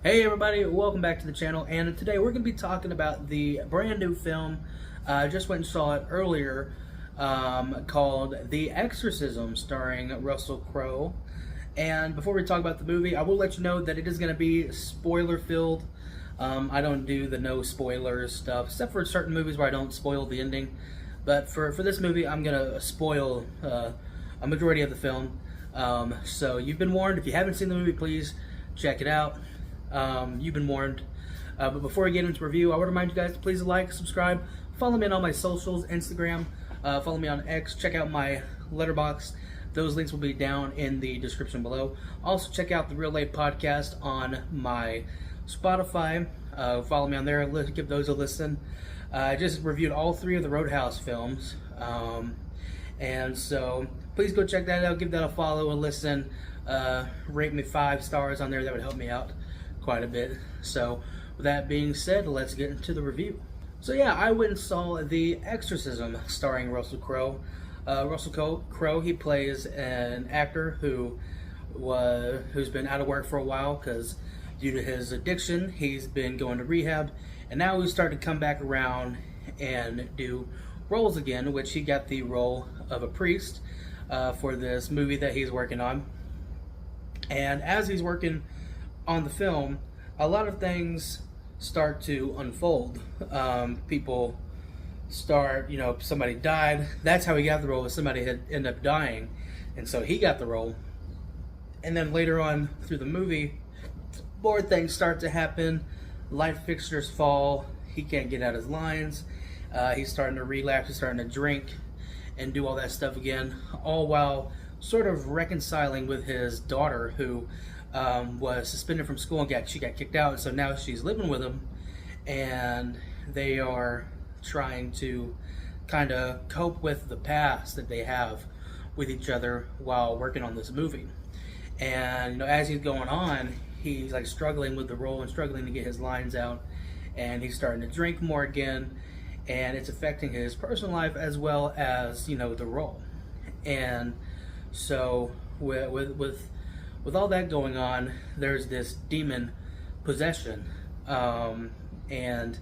Hey everybody, welcome back to the channel, and today we're going to be talking about the brand new film. I just went and saw it earlier, called The Exorcism, starring Russell Crowe. And before we talk about the movie, I will let you know that it is going to be spoiler filled. I don't do the no spoilers stuff, except for certain movies where I don't spoil the ending. But for this movie, I'm going to spoil a majority of the film. So you've been warned. If you haven't seen the movie, please check it out. You've been warned. But before we get into review, I would remind you guys to please like, subscribe, follow me on all my socials, Instagram, follow me on X, check out my Letterboxd. Those links will be down in the description below. Also, check out the Real Life Podcast on my Spotify. Follow me on there, give those a listen. I just reviewed all 3 of the Roadhouse films. And so, please go check that out, give that a follow, a listen. Rate me 5 stars on there, that would help me out quite a bit. So with that being said, let's get into the review. So yeah, I went and saw The Exorcism starring Russell Crowe. Russell Crowe, he plays an actor who's been out of work for a while because due to his addiction, he's been going to rehab, and now he's starting to come back around and do roles again, which he got the role of a priest for this movie that he's working on. And as he's working on the film, a lot of things start to unfold. People start, somebody died. That's how he got the role, was somebody had ended up dying. And so he got the role. And then later on through the movie, more things start to happen. Light fixtures fall. He can't get out his lines. He's starting to relapse. He's starting to drink and do all that stuff again, all while sort of reconciling with his daughter, who was suspended from school and she got kicked out, and so now she's living with him, and they are trying to kind of cope with the past that they have with each other while working on this movie. And as he's going on, he's like struggling with the role and struggling to get his lines out, and he's starting to drink more again, and it's affecting his personal life as well as the role. And so with all that going on, there's this demon possession, and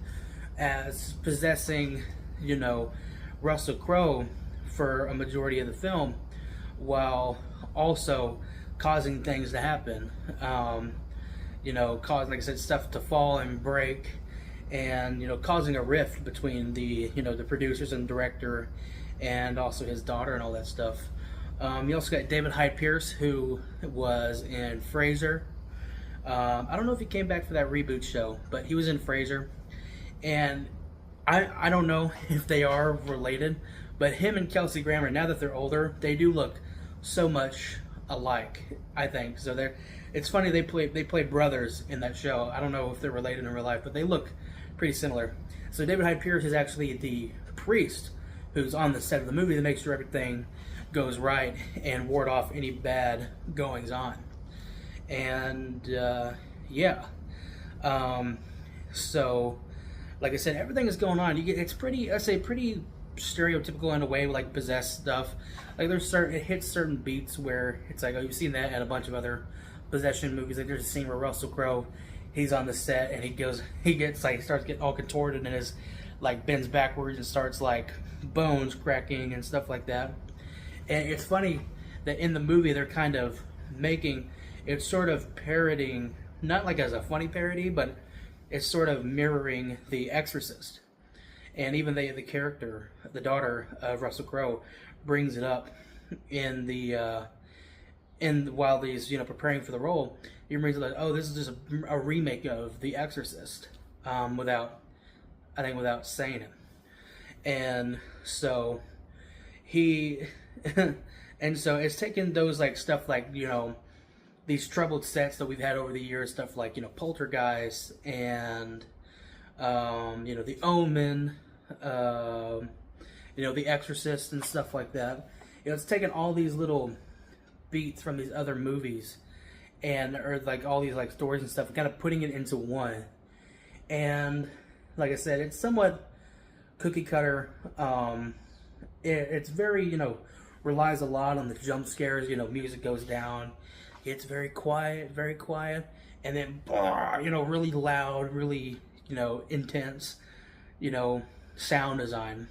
as possessing Russell Crowe for a majority of the film, while also causing things to happen, causing, like I said, stuff to fall and break, and causing a rift between the the producers and director, and also his daughter and all that stuff. You also got David Hyde Pierce, who was in Frasier. I don't know if he came back for that reboot show, but he was in Frasier. And I don't know if they are related, but him and Kelsey Grammer, now that they're older, they do look so much alike, I think. So it's funny, they play brothers in that show. I don't know if they're related in real life, but they look pretty similar. So David Hyde Pierce is actually the priest who's on the set of the movie to make sure everything goes right and ward off any bad goings on. And so like I said, everything is going on. It's pretty, I say, pretty stereotypical in a way, like possessed stuff. Like it hits certain beats where it's like, oh, you've seen that in a bunch of other possession movies. Like there's a scene where Russell Crowe, he's on the set and he starts getting all contorted and is like bends backwards and starts like bones cracking and stuff like that. And it's funny that in the movie they're kind of it's sort of parodying, not like as a funny parody, but it's sort of mirroring The Exorcist. And even the character, the daughter of Russell Crowe, brings it up while he's preparing for the role. He brings it like, oh, this is just a remake of The Exorcist, without saying it. And so and so it's taken those like stuff like these troubled sets that we've had over the years, stuff like Poltergeist and The Omen, The Exorcist and stuff like that. It's taken all these little beats from these other movies or like all these like stories and stuff, kind of putting it into one. And like I said, it's somewhat cookie cutter. It's very, relies a lot on the jump scares. Music goes down, it's very quiet, and then really loud, really intense, sound design.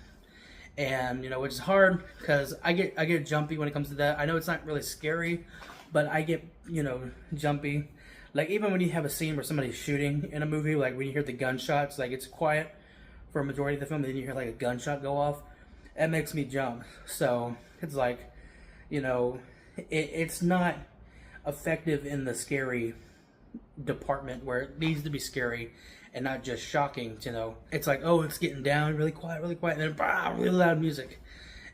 And which is hard because I get jumpy when it comes to that. I know it's not really scary, but I get jumpy. Like even when you have a scene where somebody's shooting in a movie, like when you hear the gunshots, like it's quiet for a majority of the film, and then you hear like a gunshot go off, that makes me jump. So it's like, it's not effective in the scary department where it needs to be scary and not just shocking. It's like, oh, it's getting down really quiet, and then really loud music,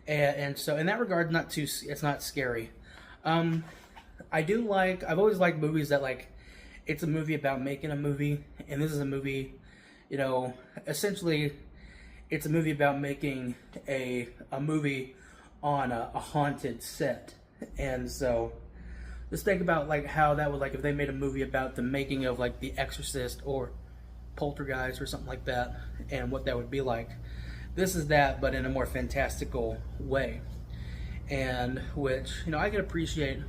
and so in that regard, it's not scary. I've always liked movies that like it's a movie about making a movie, and this is a movie, essentially it's a movie about making a movie on a haunted set. And so just think about like how that would, like if they made a movie about the making of like The Exorcist or Poltergeist or something like that, and what that would be like. This is that, but in a more fantastical way, and which I can appreciate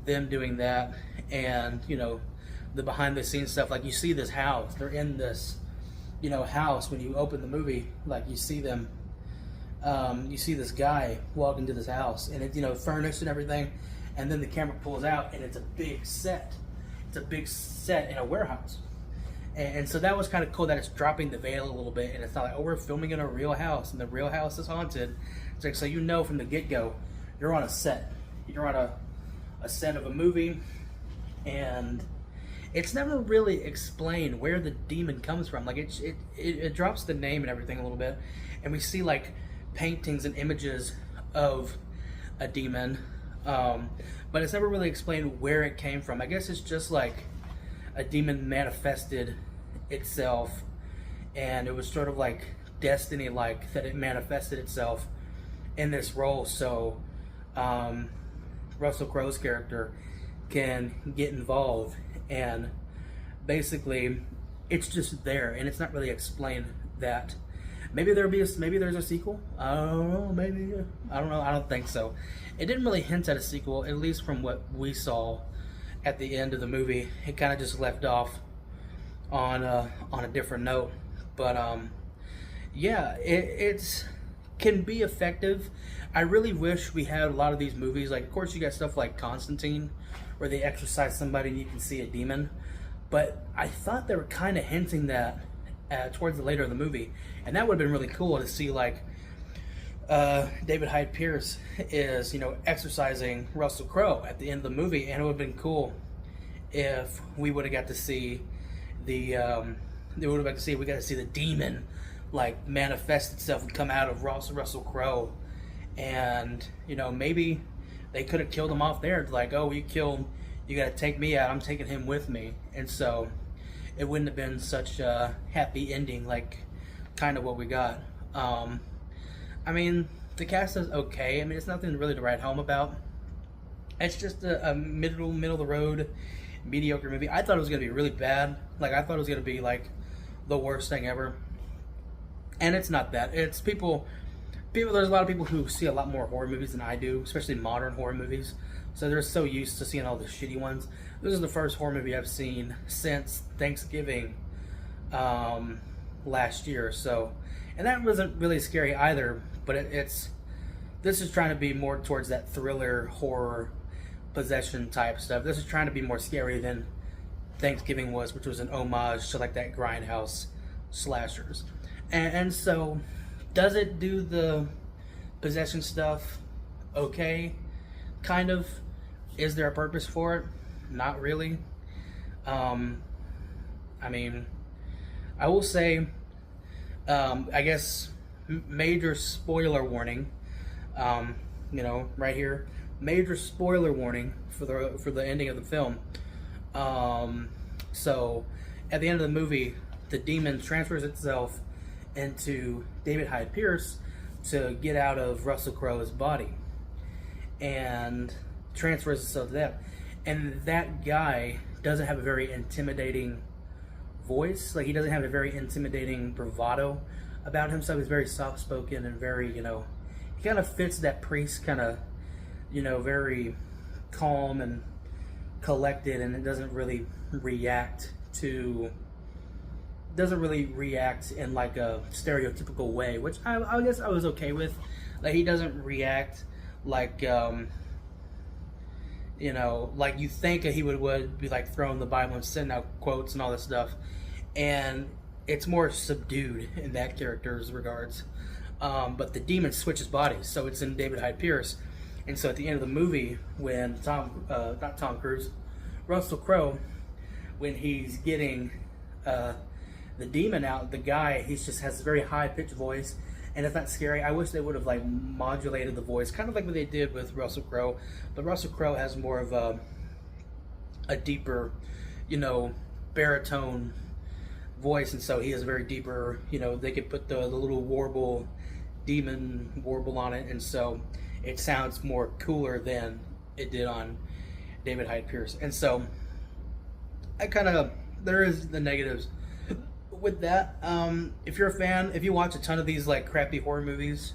them doing that. And the behind the scenes stuff, like you see this house, they're in this house when you open the movie, like you see them, you see this guy walk into this house, and it's furnished and everything, and then the camera pulls out and it's a big set in a warehouse. And so that was kind of cool that it's dropping the veil a little bit, and it's not like, oh, we're filming in a real house and the real house is haunted. It's like, so from the get-go you're on a set, you're on a set of a movie, and it's never really explained where the demon comes from. Like it drops the name and everything a little bit, and we see like paintings and images of a demon, but it's never really explained where it came from. I guess it's just like a demon manifested itself, and it was sort of like destiny, like that it manifested itself in this role, so Russell Crowe's character can get involved. And basically it's just there, and it's not really explained that maybe there's a sequel. I don't know, I don't know, I don't think so. It didn't really hint at a sequel, at least from what we saw at the end of the movie. It kind of just left off on a different note. But yeah, it's can be effective. I really wish we had a lot of these movies. Like, of course, you got stuff like Constantine, where they exorcise somebody and you can see a demon. But I thought they were kind of hinting that towards the later of the movie, and that would have been really cool to see. Like, David Hyde Pierce is, exorcising Russell Crowe at the end of the movie, and it would have been cool if we would have got to see we got to see the demon like manifest itself and come out of Russell Crowe, and maybe they could have killed him off there. Like, oh, you got to take me out. I'm taking him with me, and so it wouldn't have been such a happy ending, like kind of what we got. I mean, the cast is okay. I mean, it's nothing really to write home about. It's just a middle of the road, mediocre movie. I thought it was gonna be really bad. Like, I thought it was gonna be like the worst thing ever. And it's not that. It's people. There's a lot of people who see a lot more horror movies than I do, especially modern horror movies. So they're so used to seeing all the shitty ones. This is the first horror movie I've seen since Thanksgiving last year. So, and that wasn't really scary either. But this is trying to be more towards that thriller, horror, possession type stuff. This is trying to be more scary than Thanksgiving was, which was an homage to like that grindhouse slashers. And so, does it do the possession stuff okay? Kind of. Is there a purpose for it? Not really. I mean, I will say, I guess, major spoiler warning. Right here, major spoiler warning for the ending of the film. So, at the end of the movie, the demon transfers itself into David Hyde Pierce to get out of Russell Crowe's body, and transfers itself to them. And that guy doesn't have a very intimidating voice. Like, he doesn't have a very intimidating bravado about himself. He's very soft-spoken and very, he kind of fits that priest kind of, very calm and collected, and it doesn't really react in like a stereotypical way, which I guess I was okay with. Like, he doesn't react like you know, like you think he would be like throwing the Bible and sending out quotes and all this stuff, and it's more subdued in that character's regards. But the demon switches bodies, so it's in David Hyde Pierce. And so at the end of the movie, when not Tom Cruise, Russell Crowe, when he's getting the demon out, the guy, he just has a very high pitched voice, and it's not scary. I wish they would have like modulated the voice, kind of like what they did with Russell Crowe. But Russell Crowe has more of a deeper, you know, baritone voice, and so he has a very deeper, you know, they could put the little demon warble on it, and so it sounds more cooler than it did on David Hyde Pierce. And so there is the negatives with that. If you're a fan, if you watch a ton of these like crappy horror movies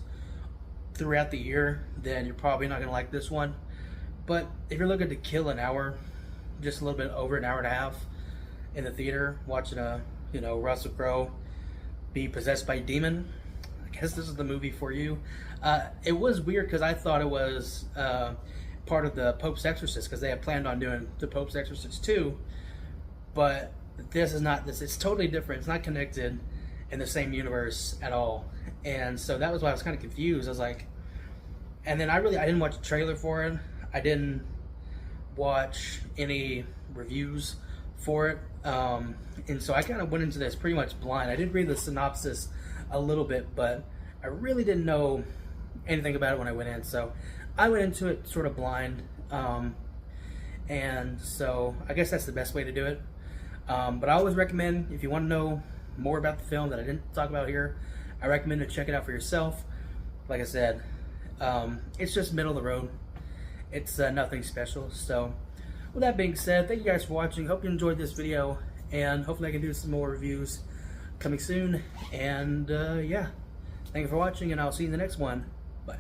throughout the year, then you're probably not gonna like this one. But if you're looking to kill an hour, just a little bit over an hour and a half in the theater, watching Russell Crowe be possessed by a demon, I guess this is the movie for you. It was weird because I thought it was part of the Pope's Exorcist, because they had planned on doing the Pope's Exorcist 2, but this is not this. It's totally different. It's not connected in the same universe at all. And so that was why I was kind of confused. I was like, and then I didn't watch a trailer for it. I didn't watch any reviews for it. And so I kind of went into this pretty much blind. I did read the synopsis a little bit, but I really didn't know anything about it when I went in. So I went into it sort of blind. And so I guess that's the best way to do it. But I always recommend, if you want to know more about the film that I didn't talk about here, I recommend to check it out for yourself. Like I said, it's just middle of the road. It's nothing special. So with that being said, thank you guys for watching. Hope you enjoyed this video, and hopefully I can do some more reviews coming soon. And yeah, thank you for watching, and I'll see you in the next one. Bye.